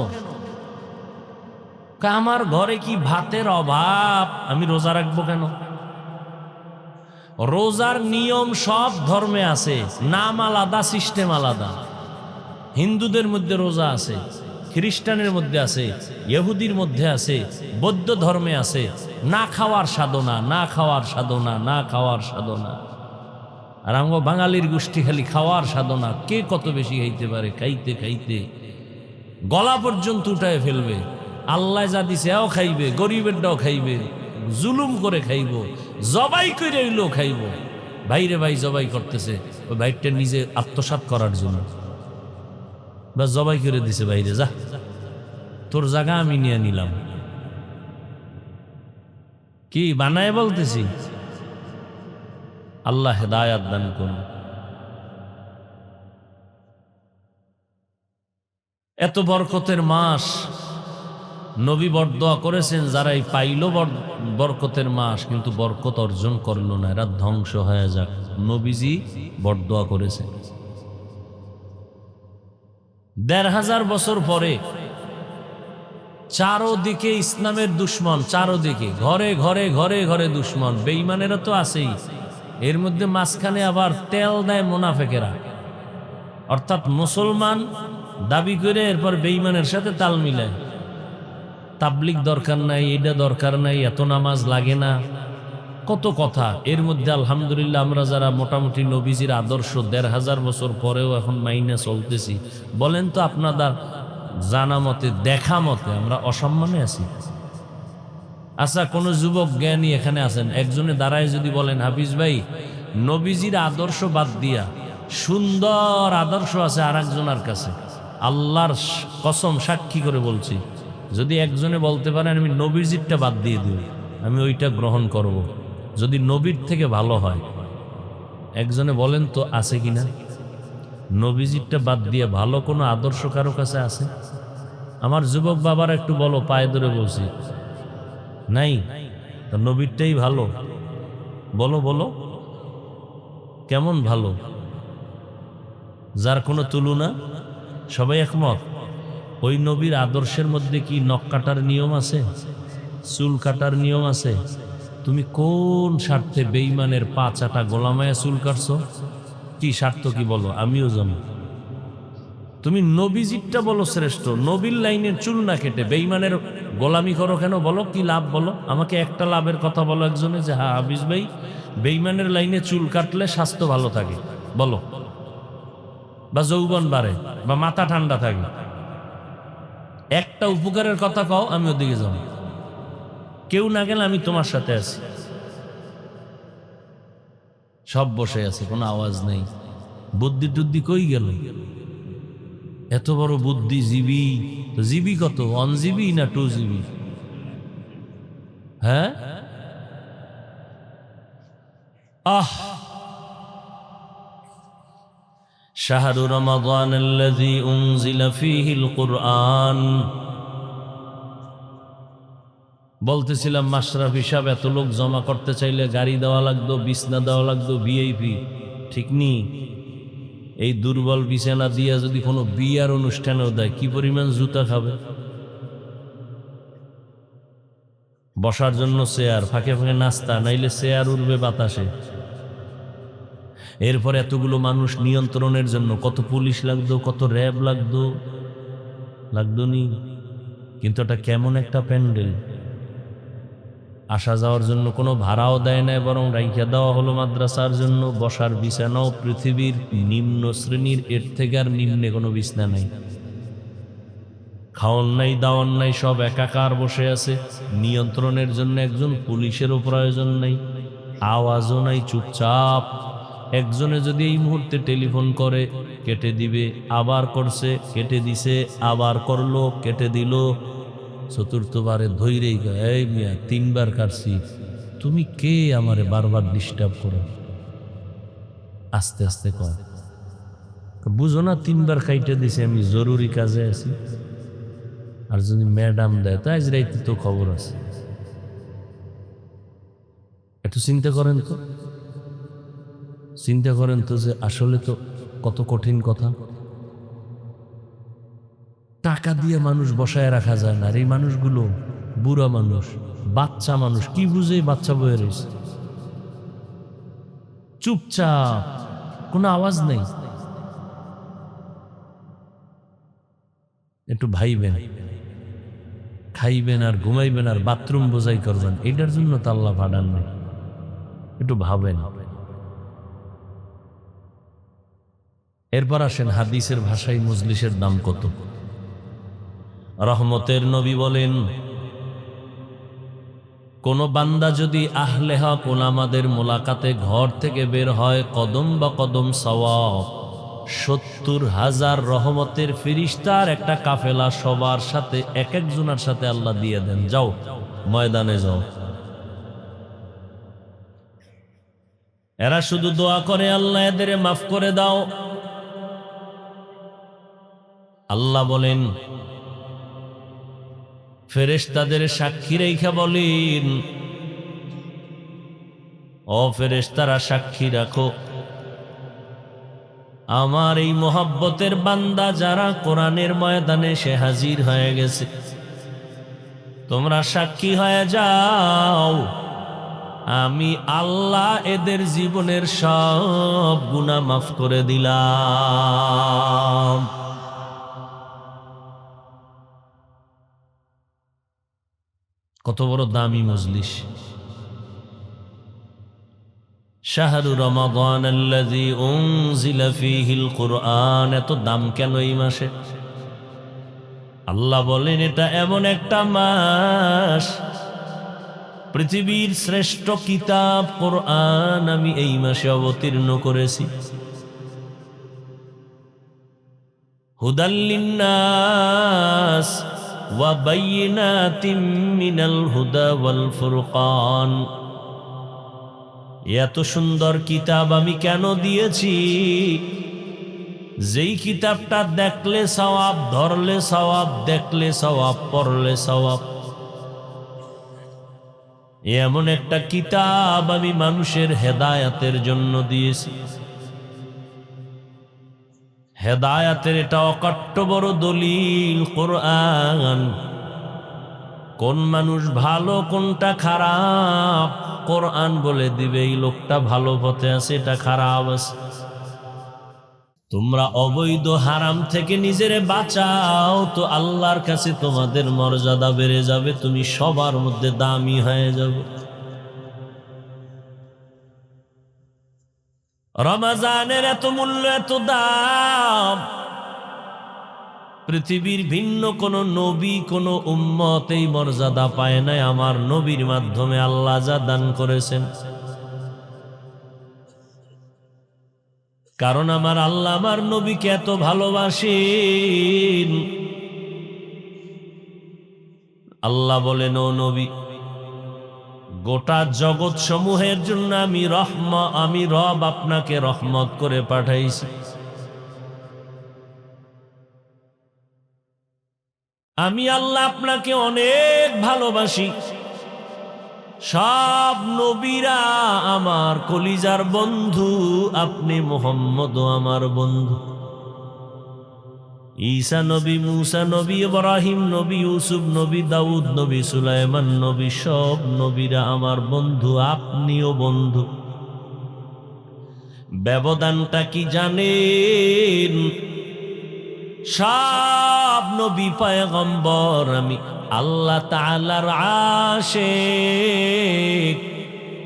আমার ঘরে কি ভাতের অভাব, আমি রোজা রাখবো কেন? রোজার নিয়ম সব ধর্মে আছে, নাম আলাদা, সিস্টেম আলাদা। হিন্দুদের মধ্যে রোজা আছে, খ্রিস্টানের মধ্যে আছে, ইহুদির মধ্যে আছে, বৌদ্ধ ধর্মে আছে। না খাওয়ার সাধনা, না খাওয়ার সাধনা, না খাওয়ার সাধনা। আর আমরা বাঙালির গোষ্ঠী খালি খাওয়ার সাধনা। কে কত বেশি খাইতে পারে, খাইতে খাইতে গলা পর্যন্ত উঠায় ফেলবে। আল্লাহ যা দিছে এও খাইবে, গরিবেরটাও খাইবে, জুলুম করে খাইব, জবাই করে এলেও খাইব। ভাইরে ভাই জবাই করতেছে, ওই ভাইটা নিজে আত্মসাৎ করার জন্য, বা জবাই করে দিছে। বাইরে যা, তোর জায়গা আমি নিয়ে নিলাম। কি বানায় বলতেছি? আল্লাহ হেদায়াত দান করুন। এত বরকতের মাস, নবী বরদোয়া করেছেন, যারাই পাইল বরকতের মাস কিন্তু বরকত অর্জন করলো না, এরা ধ্বংস হয়ে যাক। নবীজি বরদোয়া করেছেন। ১৫০০ বছর পরে চারোদিকে ইসলামের দুশ্মন, চারোদিকে, ঘরে ঘরে ঘরে ঘরে দুশ্মন। বেঈমানেরা তো আছেই, এর মধ্যে মাঝখানে আবার তেল দেয় মুনাফেকেরা, অর্থাৎ মুসলমান দাবি করে এরপর বেঈমানের সাথে তাল মিলায়। তাবলিগ দরকার নাই, এটা দরকার নাই, এত নামাজ লাগে না, কত কথা। এর মধ্যে আলহামদুলিল্লাহ আমরা যারা মোটামুটি নবীজির আদর্শ ১৫০০ বছর পরেও এখন মাইনে চলতেছি, বলেন তো আপনাদের জানা মতে, দেখা মতে আমরা অসম্মানে আছি? আচ্ছা, কোন যুবক জ্ঞানী এখানে আছেন, একজনে দাঁড়ায় যদি বলেন, হাফিজ ভাই, নবীজির আদর্শ বাদ দিয়া সুন্দর আদর্শ আছে আর একজনের কাছে, আল্লাহর কসম সাক্ষী করে বলছি, যদি একজনে বলতে পারেন আমি নবীজিরটা বাদ দিয়ে দিব, আমি ওইটা গ্রহণ করব, যদি নবীর থেকে ভালো হয়। একজনে বলেন তো আছে কিনা? নবীজিরটা বাদ দিয়ে ভালো কোনো আদর্শ কারো কাছে আছে? আমার যুবক বাবার একটু বলো, পায়ে ধরে বলছি, নাই? তো নবীরটাই ভালো, বলো বলো, কেমন ভালো, যার কোনো তুলনা? সবাই একমত? ওই নবীর আদর্শের মধ্যে কি নখ কাটার নিয়ম আছে, চুল কাটার নিয়ম আছে? তুমি কোন স্বার্থে বেঈমানের পা চাটা গোলামায়া চুল কাটছো? কি স্বার্থ, কি বলো? আমিও জানি। তুমি নবীজিরটা বলো শ্রেষ্ঠ, নবীর লাইনের চুল না কেটে বেঈমানের গোলামি করো কেন? বলো কি লাভ, বলো আমাকে একটা লাভের কথা বলো একজনে, যে হ্যাঁ হাফিজ ভাই, বেঈমানের লাইনে চুল কাটলে স্বাস্থ্য ভালো থাকে, বলো, বা যৌবন বাড়ে, বা মাথা ঠান্ডা থাকে। একটা উপকারের কথা কও, আমি ওদিকে যাব। কেউ না গেলে আমি তোমার সাথে আছি। সব বসে আছে, কোনো আওয়াজ নেই। বুদ্ধি টুদ্ধি কই গেল? এত বড় বুদ্ধিজীবী, তো জিবি কত, 1 GB না 2 GB? হ্যাঁ, আহ শাহরু রমাদান আল্লাযী উনজিলা ফীহিল কুরআন। বলতেছিলাম মাশরাফি সাহেব, এত লোক জমা করতে চাইলে গাড়ি দেওয়া লাগতো, বিছনা দেওয়া লাগতো, ভিআইপি, ঠিক নি? এই দুর্বল বিছানা দিয়া যদি কোনো বিয়ার অনুষ্ঠানেও দেয়, কি পরিমাণ জুতা খাবে। বসার জন্য চেয়ার, ফাঁকে ফাঁকে নাস্তা, নাইলে চেয়ার উড়বে বাতাসে। এরপর এতগুলো মানুষ নিয়ন্ত্রণের জন্য কত পুলিশ লাগতো, কত র্যাব লাগতো, লাগতো নি? কিন্তু এটা কেমন একটা প্যান্ডেল, আসা যাওয়ার জন্য কোনো ভাড়াও দেয় না, বরং রাইখা দেওয়া হলো মাদ্রাসার জন্য। বসার বিছানাও পৃথিবীর নিম্ন শ্রেণীর, এর থেকে আর নিম্নে কোনো বিছানা নাই। খাওয়ান নাই, দাওয়ান নাই, সব একাকার বসে আছে। নিয়ন্ত্রণের জন্য একজন পুলিশেরও প্রয়োজন নাই, আওয়াজও নাই, চুপচাপ। একজনে যদি এই মুহূর্তে টেলিফোন করে, কেটে দিবে, আবার করছে, কেটে দিছে, আবার করলো, কেটে দিল। চতুর্থবারে ধৈরেই কয়, এই মিয়া 3বার কাটছি, তুমি কে আমারে বারবার ডিস্টার্ব করো? আস্তে আস্তে কয়, বুঝো না 3বার কাইটে দিছে, আমি জরুরি কাজে আছি। আর যদি ম্যাডাম দেয়, তো আজ রাইতে তো খবর আছে। একটু চিন্তা করেন তো, চিন্তা করেন তো যে আসলে তো কত কঠিন কথা। টাকা দিয়ে মানুষ বসায় রাখা যায় না, আর এই মানুষগুলো বুড়া মানুষ, বাচ্চা মানুষ, কি বুঝে বাচ্চা বয়ে রয়েছে, চুপচাপ, কোনো আওয়াজ নেই। একটু ভাইবেন, খাইবেন আর ঘুমাইবেন আর বাথরুম বোঝাই করবেন, এটার জন্য তো আল্লাহ পাঠান নেই। একটু ভাবেন। এরপর আসেন হাদিসের ভাষায় মজলিসের দাম কত। রহমতের নবী বলেন, কোন বান্দা যদি আহলে হক ওলামাদের মোলাকাতে ঘর থেকে বের হয়, কদম বা কদম সওয়াব, 70,000 রহমতের ফেরেশতার একটা কাফেলা সবার সাথে, এক একজনের সাথে আল্লাহ দিয়ে দেন। যাও ময়দানে যাও। এরা শুধু দোয়া করে, আল্লাহ এদের মাফ করে দাও। আল্লাহ বলেন, ফেরেশতাদের সাক্ষী রেখা বলেন, ও ফেরেশতারা সাক্ষী রাখো, আমার এই মোহাব্বতের বান্দা যারা কোরআনের ময়দানে সে হাজির হয়ে গেছে, তোমরা সাক্ষী হয়ে যাও, আমি আল্লাহ এদের জীবনের সব গুনাহ মাফ করে দিলাম। কত বড় দামি মজলিস। শাহরু রমাদান আল্লাযী উনজিলা ফীহিল কুরআন, এত দাম কেন এই মাসে? আল্লাহ বলেন, এটা এমন একটা মাস, পৃথিবীর শ্রেষ্ঠ কিতাব কোরআন আমি এই মাসে অবতীর্ণ করেছি। হুদাল লিন্নাস ওয়া বাইয়িনাতিম মিনাল হুদা ওয়াল ফুরকান। এত সুন্দর কিতাব আমি কেন দিয়েছি? যেই কিতাবটা দেখলে সওয়াব, ধরলে সওয়াব, দেখলে সওয়াব, পড়লে সওয়াব। এমন একটা কিতাব আমি মানুষের হেদায়াতের জন্য দিয়েছি। হেদায়াতের এটা অকাট্য বড় দলিল কোরআন। কোন মানুষ ভালো, কোনটা খারাপ, কোরআন বলে দিবে এই লোকটা ভালো পথে আছে, এটা খারাপ আছে। তোমরা অবৈধ হারাম থেকে নিজেরে বাঁচাও, তো আল্লাহর কাছে তোমাদের মর্যাদা বেড়ে যাবে, তুমি সবার মধ্যে দামি হয়ে যাবে। রমজানের এত মূল্য, এত দাম, পৃথিবীর ভিন্ন কোন নবী, কোন উম্মত এই মর্যাদা পায় নাই। আমার নবীর মাধ্যমে আল্লাহ যা দান করেছেন। কারণ আমার আল্লাহ আমার নবীকে এত ভালোবাসেন। আল্লাহ বলেন, ও নবী, গোটা জগৎ সমূহের জন্য আমি রব আপনাকে রহমত করে পাঠাইছি। আমি আল্লাহ আপনাকে অনেক ভালোবাসি। সব নবীরা আমার কলিজার বন্ধু, আপনি মুহাম্মদও আমার বন্ধু। ঈসা নবী, মূসা নবী, ইব্রাহিম নবী, ইউসুফ নবী, দাউদ নবী, সুলাইমান নবী, সব নবীরা আমার বন্ধু, আপনিও বন্ধু। ব্যবধানটা কি জানেন? সব নবী পয়গম্বর আমি আল্লাহ তাআলার আশিক,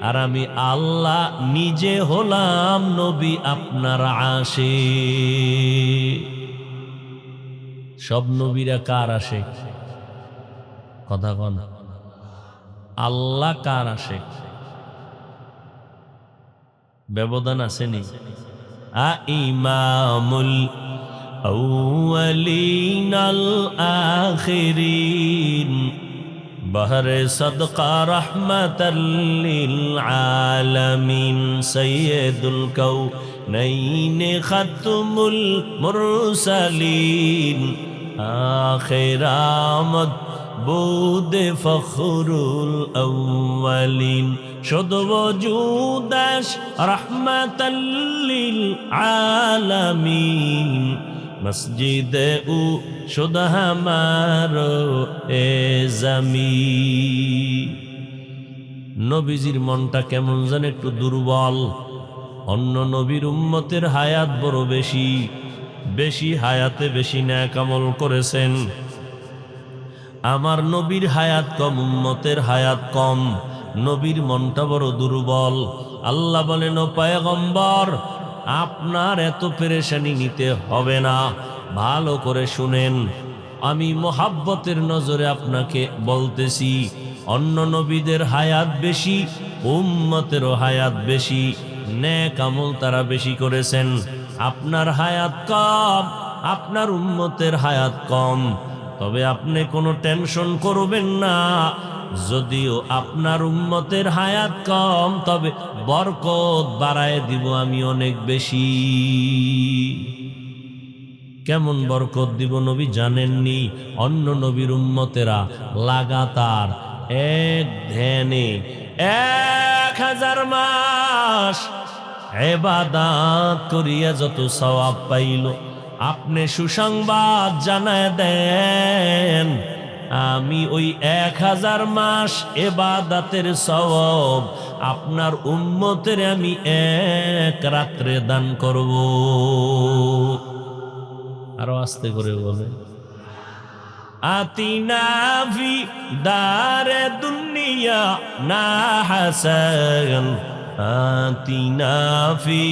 আর আমি আল্লাহ নিজে হলাম নবী আপনার আশিক। সব নবীরা কার আশিক? কথা কন। আল্লাহ কার আশিক? ব্যবধান আসেনি? ইমামুল আউয়ালিন আল আখিরিন, বহরে সদকা রহমাতাল লিল আলামিন, সাইয়্যিদুল কাউনাইন খাতমুল মুরসালিন, আখিরামত বুদে ফখরুল আউয়ালিন, শুধু ওজুদাস রহমাতাল লিল আলামিন, মসজিদে উ শুধু হামারো এ জামিন। নবীজির মনটা কেমন যেন একটু দুর্বল। অন্য নবীর উম্মতের হায়াত বড় বেশি, বেশি হায়াতে বেশি নেক আমল করেছেন। আমার নবীর হায়াত কম, উম্মতের হায়াত কম। নবীর মনটা বড় দুর্বল। আল্লাহ বলেন, ও পয়গম্বর, আপনার এত পেরেশানি নিতে হবে না। ভালো করে শুনেন, আমি মোহাব্বতের নজরে আপনাকে বলতেছি, অন্য নবীদের হায়াত বেশি, উম্মতেরও হায়াত বেশি, নেক আমল তারা বেশি করেছেন। আপনার হায়াত কম, আপনার উম্মতের হায়াত কম। তবে আপনি কোনো টেনশন করবেন না। যদিও আপনার উম্মতের হায়াত কম, তবে বরকত বাড়ায় দিব আমি অনেক বেশি। কেমন বরকত দিব নবী জানেননি? অন্য নবীর উম্মতেরা লাগাতার এক ধ্যানে 1000 মাস ইবাদত করিয়া যত সওয়াব পাইল, আপনি সুসংবাদ জানায় দেন, আমি ওই 1000 মাস ইবাদতের সওয়াব আপনার উম্মতের আমি এক রাত্রে দান করব। আরো আস্তে করে বলে, আতিনা ফি দারে দুনিয়া না হাসান, আতিনা ফি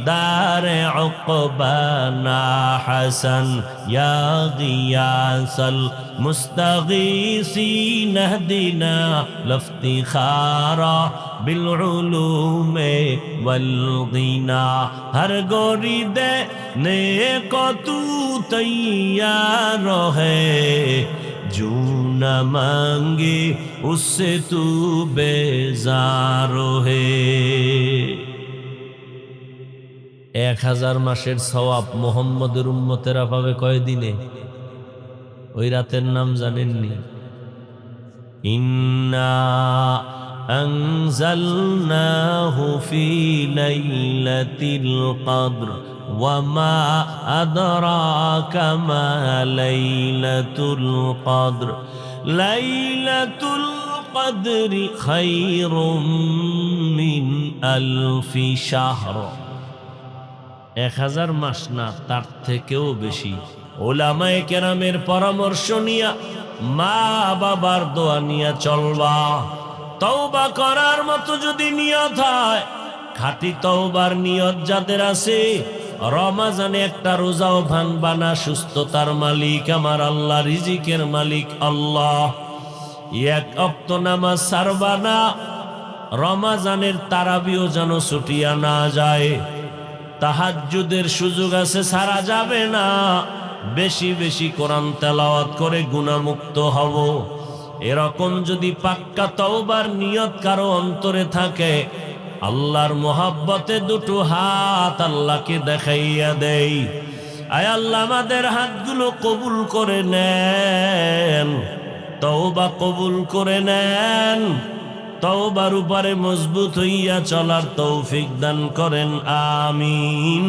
দারে উকবা না হাসান, ইয়া গিয়াসাল মুস্তাগীসিন ইহদিনা লফতিখারা বিল উলুমে ওয়াল গিনা, হর গরিদে नेक तू तैयार है, जो न मांगे उससे तू बेजार है। 1000 মাসের সওয়াব মুহাম্মদের উম্মতেরা পাবে কয়দিনে? ওই রাতের নাম জানেননি? ইন্না আনজালনাহু ফি লাইলাতিল কদর ওয়ামা আদরাকা মা লাইলাতুল কদর, লাইলাতুল কদরি খায়রুম মিন আলফি শাহর। 1000 মাস না, তার থেকেও বেশি। উলামায়ে কেরামের পরামর্শ নিয়া, মা বাবার দোয়া নিয়া চলবা। তওবা করার মতো যদি নিয়ত হয়, খাঁটি তওবার নিয়ত যাদের আছে, রমাজানে একটা রোজাও ভাঙবা না। সুস্থতার মালিক আমার আল্লাহ, রিজিকের মালিক আল্লাহ। এক ওয়াক্ত নামাজ ছাড়বা না। রমাজানের তারাবিও যেন ছুটিয়া না যায়। তাহাজ্জুদের সুযোগ আছে, ছাড়া যাবে না। বেশি বেশি কোরআন তেলাওয়াত করে গুনাহমুক্ত হব। এরকম যদি পাক্কা তওবার নিয়ত কারো অন্তরে থাকে, আল্লাহর মোহাব্বতে দুটো হাত আল্লাহকে দেখাইয়া দেই। আয় আল্লাহ, আমাদের হাতগুলো কবুল করে নেন, তওবা কবুল করে নেন, তওবার উপরে মজবুত হইয়া চলার তৌফিক দান করেন, আমিন।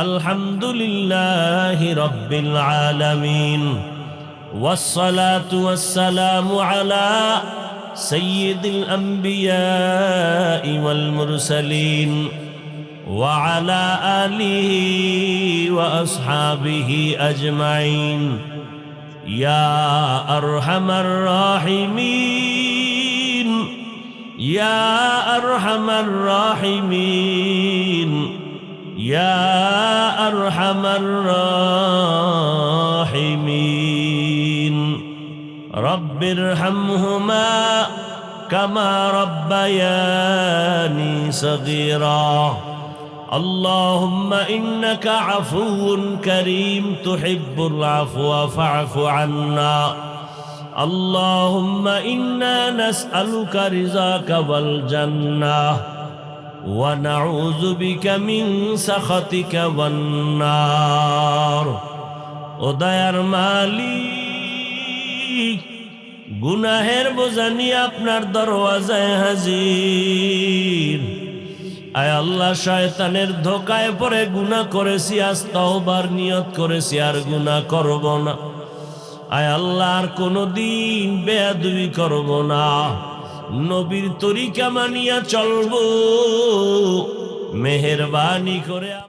আলহামদুলিল্লাহি রাব্বিল আলামিন, ওয়াসসালাতু ওয়াসসালামু আলা সাইয়্যিদিল আম্বিয়াই ওয়াল মুরসালিন ওয়া আলা আলিহি ওয়া আসহাবিহি আজমাইন। ইয়া আরহামার রাহিমিন, ইয়া আরহামার রাহিমিন, ইয়া আরহামার রাহিমিন। রব্বিরহামহুমা কামা রব্বায়ানি সগীরা। আল্লাহুম্মা ইন্নাকা আফুউন কারীম তুহিব্বুল আফওয়া ফা'ফু আন্না। আল্লাহুম্মা ইন্না নাসআলুকা রিযাকা ওয়াল জান্নাহ ওয়া নাউযু বিকা মিন সাখাতিকা ওয়ান নার। ও দয়ার মালিক, গুনাহের বোঝা নিয়ে আপনার দরওয়াজায় হাজির। আয় আল্লাহ, শয়তানের ধোকায় পড়ে গুনাহ করেছি, আজ তওবার নিয়ত করেছি আর গুনাহ করব না। আয় আল্লাহ, আর কোনদিন বেয়াদবি করব না, নবীর তরিকা মানিয়া চলবো। মেহেরবানি করে